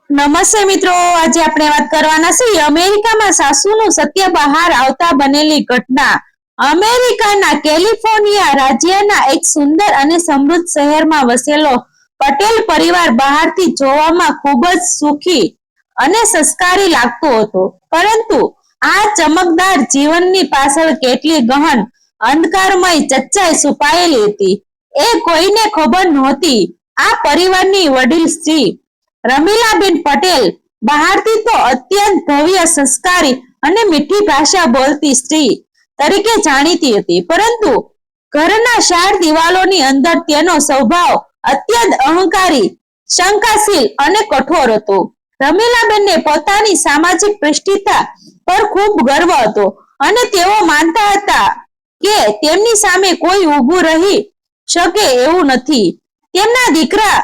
નમસ્તે મિત્રો, આજે આપણે વાત કરવાના છીએ અમેરિકામાં સાસુનું સત્ય બહાર આવતા બનેલી ઘટના. અમેરિકાના કેલિફોર્નિયા રાજ્યના એક સુંદર અને સમૃદ્ધ શહેરમાં વસેલો પટેલ પરિવાર બહારથી જોવામાં ખૂબ જ સુખી અને સંસ્કારી લાગતો હતો, પરંતુ આ ચમકદાર જીવનની પાછળ કેટલી ગહન અંધકારમય સચ્ચાઈ છુપાયેલી હતી એ કોઈને ખબર નહોતી. આ પરિવારની વડીલ સ્ત્રી રમીલાબેન પટેલ બહારથી તો અત્યંત ભવ્ય, સંસ્કારી અને મીઠી ભાષા બોલતી સ્ત્રી તરીકે જાણીતી હતી, પરંતુ ઘરના 4 દિવાલોની અંદર તેનો સ્વભાવ અત્યંત અહંકારી, શંકાશીલ અને કઠોર હતો. રમીલાબેનને પોતાની સામાજિક પ્રતિષ્ઠા પર ખૂબ ગર્વ હતો અને તેઓ માનતા હતા કે તેમની સામે કોઈ ઊભું રહી શકે એવું નથી. તેમના દીકરા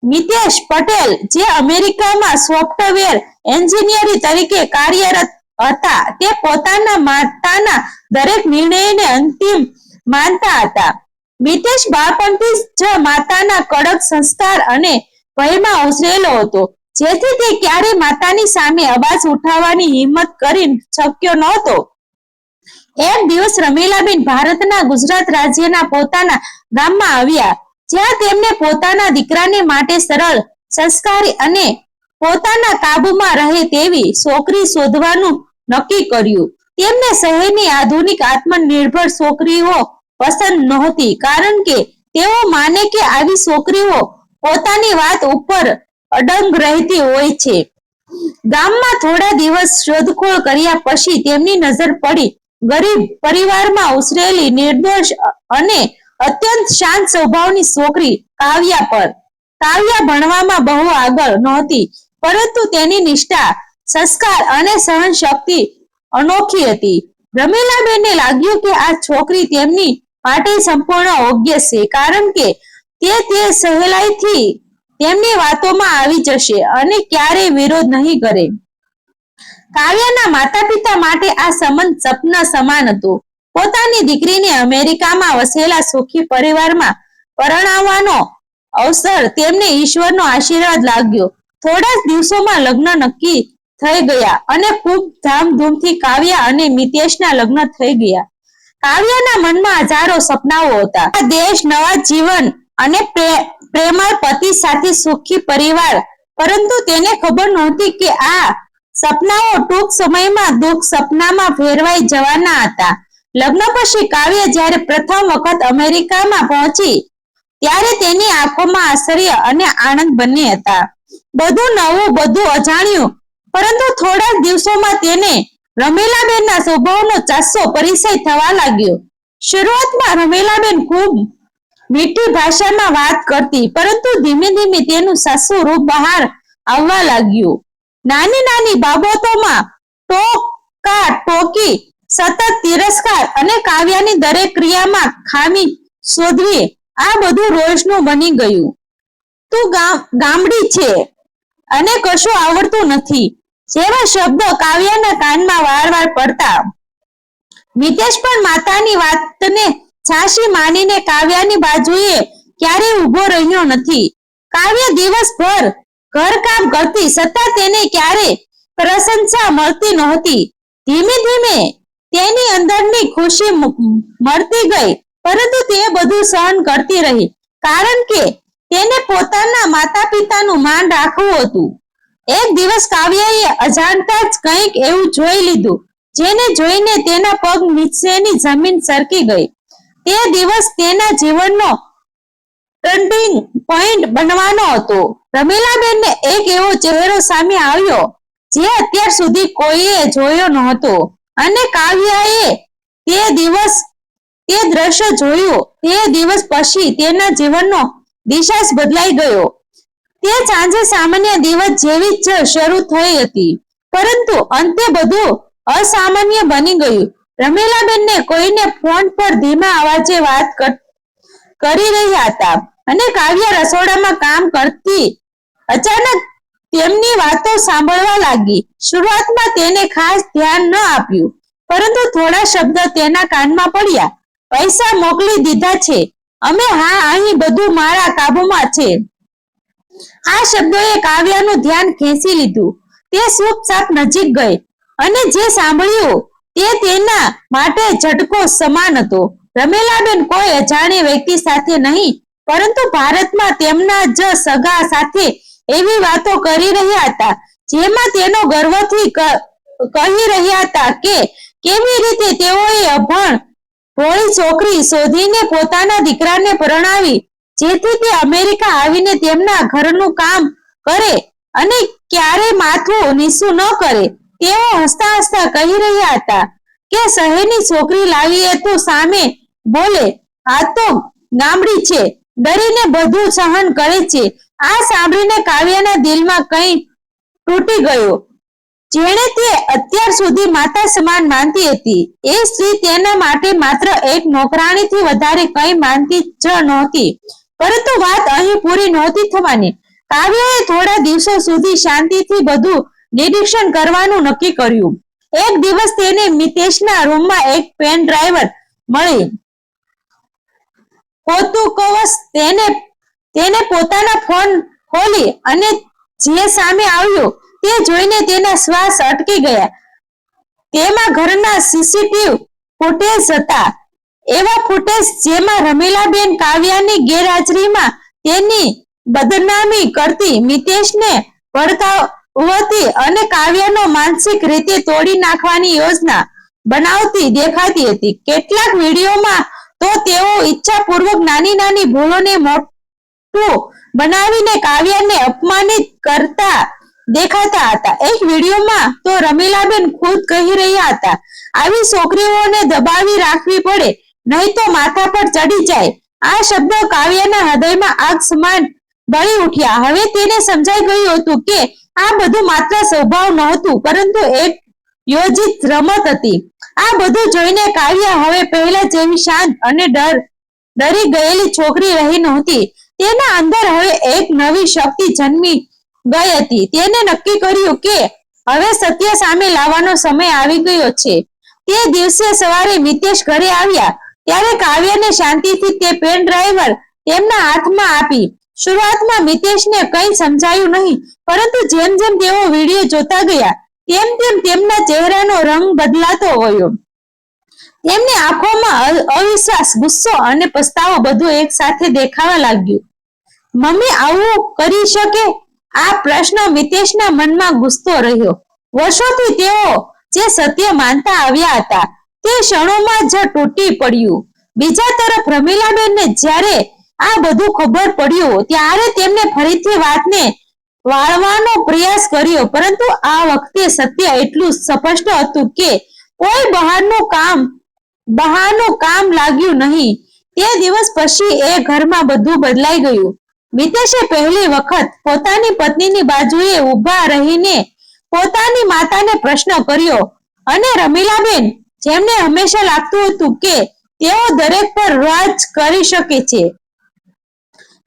મિતેશ પટેલ, જે અમેરિકામાં સોફ્ટવેર એન્જિનિયર તરીકે કાર્યરત હતા, તે પોતાના માતાના દરેક નિર્ણયને અંતિમ માનતા હતા. મિતેશ બાળપણથી જ માતાના કડક સંસ્કાર અને ભયમાં ઉછરેલો હતો, જેથી તે ક્યારેય માતાની સામે અવાજ ઉઠાવવાની હિંમત કરી શક્યો નહોતો. એક દિવસ રમીલાબેન ભારતના ગુજરાત રાજ્યના પોતાના ગામમાં આવ્યા, જ્યાં તેમને પોતાના દીકરાને માટે સરળ, સંસ્કારી અને પોતાના કાબુમાં રહે તેવી છોકરી શોધવાનું નક્કી કર્યું. તેમને શહેરની આધુનિક, આત્મનિર્ભર છોકરીઓ પસંદ નહોતી, કારણ કે તેઓ માને કે આવી છોકરીઓ પોતાની વાત ઉપર અડગ રહેતી હોય છે. ગામમાં થોડા દિવસ શોધખોળ કર્યા પછી તેમની નજર પડી ગરીબ પરિવારમાં ઉછરેલી નિર્દોષ અને અત્યંત શાંત સ્વભાવની છોકરી કાવ્યા પર. કાવ્યા ભણવામાં બહુ આગળ નહોતી, પરંતુ તેની નિષ્ઠા, સંસ્કાર અને સહનશક્તિ અનોખી હતી. રમીલાબેનને લાગ્યું કે આ છોકરી તેમની માટે સંપૂર્ણ યોગ્ય છે, કારણ કે તે સહેલાઈથી તેમની વાતોમાં આવી જશે અને ક્યારેય વિરોધ નહીં કરે. કાવ્યાના માતા-પિતા માટે આ સંબંધ સપના સમાન હતો. પોતાની દીકરીને અમેરિકામાં વસેલા સુખી પરિવારમાં પરણાવવાનો અવસર તેમને ઈશ્વરનો આશીર્વાદ લાગ્યો. થોડા જ દિવસોમાં લગ્ન નક્કી થઈ ગયા અને ખૂબ ધામધૂમથી કાવ્યા અને મિતેશના લગ્ન થઈ ગયા. કાવ્યાના મનમાં હજારો સપનાઓ હતા: દેશ, નવા જીવન અને પ્રેમળ પતિ સાથે સુખી પરિવાર. પરંતુ તેને ખબર નહોતી કે આ સપનાઓ ટૂંક સમયમાં દુઃખ સપનામાં ફેરવાઈ જવાના હતા. લગ્ન પછી કાવ્યા જ્યારે પ્રથમ વખત અમેરિકામાં પહોંચી, ત્યારે તેની આંખોમાં આશ્ચર્ય અને આનંદ બંને હતા. બધું નવું, બધું અજાણ્યું, પરંતુ થોડા દિવસોમાં તેને રમીલાબેનના સ્વભાવનો ચાસ્સો પરિચય થવા લાગ્યો. શરૂઆતમાં રમીલાબેન ખૂબ મીઠી ભાષામાં વાત કરતી, પરંતુ ધીમે ધીમે તેનું સાચું રૂપ બહાર આવવા લાગ્યું. નાની નાની બાબતોમાં ટોકા-ટોકી, સતત તિરસ્કાર અને કાવ્યાની દરેક ક્રિયામાં ખામી શોધવી, આ બધું રોજનું બની ગયું. તું ગામડી છે અને કશું આવડતું નથી જેવા શબ્દો કાવ્યાના કાનમાં વારંવાર પડતા. મિતેશ પણ માતાની વાતને છાશી માનીને કાવ્યાની બાજુએ ક્યારેય ઊભો રહ્યો નથી. કાવ્ય દિવસભર ઘરકામ કરતી, છતાં તેને ક્યારેય પ્રશંસા મળતી નહોતી. ધીમે ધીમે તેની અંદરની ખુશી મળતી ગઈ, પરંતુ તે બધું સહન કરતી રહી, કારણ કે તેને પોતાના માતા-પિતાનું માન રાખવું હતું. એક દિવસ કાવ્યાએ અજાણતા જ કંઈક એવું જોઈ લીધું, જેને જોઈને તેના પગ નીચેની જમીન સરકી ગઈ. તે દિવસ તેના જીવનનો ટર્નિંગ પોઈન્ટ બનવાનો હતો. રમીલાબેનને એક એવો ચહેરો સામે આવ્યો જે અત્યાર સુધી કોઈએ જોયો નહોતો, અને કાવ્યાએ તે દ્રશ્ય જોયું. તે દિવસ પછી તેના જીવનનો દિશા જ બદલાઈ ગયો. તે સાંજે સામાન્ય દિવસ જેવી જ શરૂ થઈ હતી, પરંતુ અંતે બધું અસામાન્ય બની ગયું. રમીલાબેનને કોઈને ફોન પર ધીમા અવાજે વાત કરી રહ્યા હતા, અને કાવ્યા રસોડામાં કામ કરતી અચાનક તેમની વાતો સાંભળવા લાગી. શરૂઆતમાં તેને ખાસ ધ્યાન ન આપ્યું, પરંતુ થોડા શબ્દ તેના કાનમાં પડ્યા. પૈસા મોકલી દીધા છે અમે. હા, અહીં બધું મારા કાબુમાં છે. આ શબ્દોએ કાવ્યાનું ધ્યાન ખેંચી લીધું. તે ચૂપચાપ નજીક ગઈ અને જે સાંભળ્યું તે તેના માટે ઝટકો સમાન હતો. રમીલાબેન કોઈ અજાણી વ્યક્તિ સાથે નહીં, પરંતુ ભારતમાં તેમના જ સગા સાથે એવી વાતો કરી રહ્યા હતા જેમાં તેનો ગર્વથી કહી રહ્યા હતા કે કેવી રીતે તેઓએ અભણ ભોળી છોકરી શોધીને પોતાના દીકરાને પરણાવી, જેથી તે અમેરિકા આવીને તેમના ઘરનું કામ કરે અને ક્યારે માથું નીચું ન કરે. તેઓ હસતા હસતા કહી રહ્યા હતા કે શહેરની છોકરી લાવીએ તો સામે બોલે, આ તો ગામડી છે, ડરીને બધું સહન કરે છે. આ સાંભળીને કાવ્યના દિલમાં કંઈ તૂટી ગયો. જેણે તે અત્યાર સુધી માતા સમાન માનતી હતી, એ સ્ત્રી તેના માટે માત્ર એક નોકરાણીથી વધારે કંઈ માનતી જ નહોતી. પરંતુ વાત અહીં પૂરી નહોતી થવાની. કાવ્યએ થોડા દિવસો સુધી શાંતિથી બધું નિરીક્ષણ કરવાનું નક્કી કર્યું. એક દિવસ તેને મિતેશના રૂમમાં એક પેન ડ્રાઈવ મળી. કૌતુકવશ તેને પોતાના ફોન ખોલી અને જે સામે આવ્યું તે જોઈને તેના શ્વાસ અટકી ગયા. તેમાં ઘરના સીસીટીવી ફૂટેજ હતા. એવા ફૂટેજ જેમાં રમીલાબેન કાવ્યાની ગેરહાજરીમાં તેની બદનામી કરતી, મિતેશને ભડકાવતી અને કાવ્યનો માનસિક રીતે તોડી નાખવાની યોજના બનાવતી દેખાતી હતી. કેટલાક વિડીયોમાં તો તેઓ ઈચ્છાપૂર્વક નાની નાની ભૂલોને મોટું બનાવીને કાવ્યને અપમાનિત કરતા દેખાતા હતા. એક વિડીયોમાં તો રમીલાબેન ખુદ કહી રહ્યા હતા, આવી છોકરીઓને દબાવી રાખવી પડે, નહીં તો માથા પર ચડી જાય. આ શબ્દો કાવ્યના હૃદયમાં આગ સમાન બળી ઉઠ્યા. હવે તેને સમજાઈ ગયું હતું કે આ બધું માત્ર સ્વભાવ નહોતું, પરંતુ એક યોજિત રમત હતી. આ બધું જોઈને કાવ્ય હવે પહેલા જેવી શાંત અને ડરી ગયેલી છોકરી રહી નહોતી. તેના અંદર હવે એક નવી શક્તિ જન્મી ગઈ હતી. તેને નક્કી કર્યું કે હવે સત્ય સામે લાવવાનો સમય આવી ગયો છે. તે દિવસે સવારે મિતેશ ઘરે આવ્યા ત્યારે કાવ્યને શાંતિથી તે પેન ડ્રાઈવ તેમના હાથમાં આપી. શરૂઆતમાં મિતેશને કંઈ સમજાયું નહીં, પરંતુ જેમ જેમ તેઓ વિડીયો જોતા ગયા તેમ તેમ તેમના ચહેરાનો રંગ બદલાતો ગયો. તેમની આંખોમાં અવિશ્વાસ, ગુસ્સો અને પસ્તાવો બધું એક સાથે દેખાવા લાગ્યું. મમ્મી આવું કરી શકે? આ પ્રશ્ન મિતેશના મનમાં ગુસ્સો રહ્યો. વર્ષોથી તેઓ જે સત્ય માનતા આવ્યા હતા તે ક્ષણોમાં જ તૂટી પડ્યું. બીજા તરફ રમીલાબેનને જ્યારે આ બધું ખબર પડ્યું ત્યારે તેમને ફરીથી વાતને વાળવાનો પ્રયાસ કર્યો, પરંતુ આ વખતે સત્ય એટલું સ્પષ્ટ હતું કે કોઈ બહારનું કામ લાગ્યું નહીં. તે દિવસ પછી એ ઘરમાં બધું બદલાઈ ગયું. મિતેશે પહેલી વખત પોતાની પત્નીની બાજુએ ઊભા રહીને પોતાની માતાને પ્રશ્ન કર્યો, અને રમીલાબેન, જેમને હંમેશા લાગતું હતું કે તેઓ દરેક પર રાજ કરી શકે છે,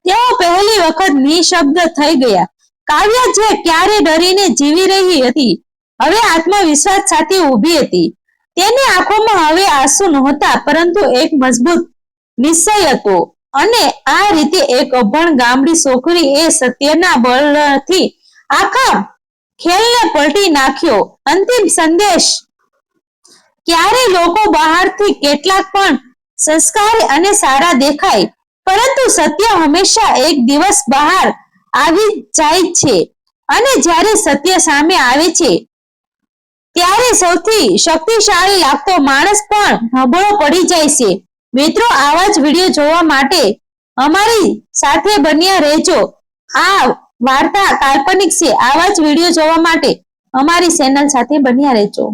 તેઓ પહેલી વખત નિશબ્દ થઈ ગયા. કાવ્ય જે ક્યારે ડરીને જીવી રહી હતી, હવે આત્મવિશ્વાસ સાથે ઊભી હતી. તેની આંખોમાં હવે આંસુ નહોતા, પરંતુ એક મજબૂત નિશ્ચય હતો. અને આ રીતે એક અભણ ગામડી છોકરી એ સત્યના બળથી આખા ખેલને પલટી નાખ્યો. અંતિમ સંદેશ: ક્યારે લોકો બહારથી કેટલાક પણ સંસ્કારી અને સારા દેખાય, પરંતુ સત્ય હંમેશા એક દિવસ બહાર આવી જાય છે. અને જ્યારે સત્ય સામે આવે છે ત્યારે સૌથી શક્તિશાળી લાગતો માણસ પણ નબળો પડી જાય છે. મિત્રો, આવા જ વિડીયો જોવા માટે અમારી સાથે બન્યા રહેજો. આ વાર્તા કાલ્પનિક છે. આવા જ વિડીયો જોવા માટે અમારી ચેનલ સાથે બન્યા રહેજો.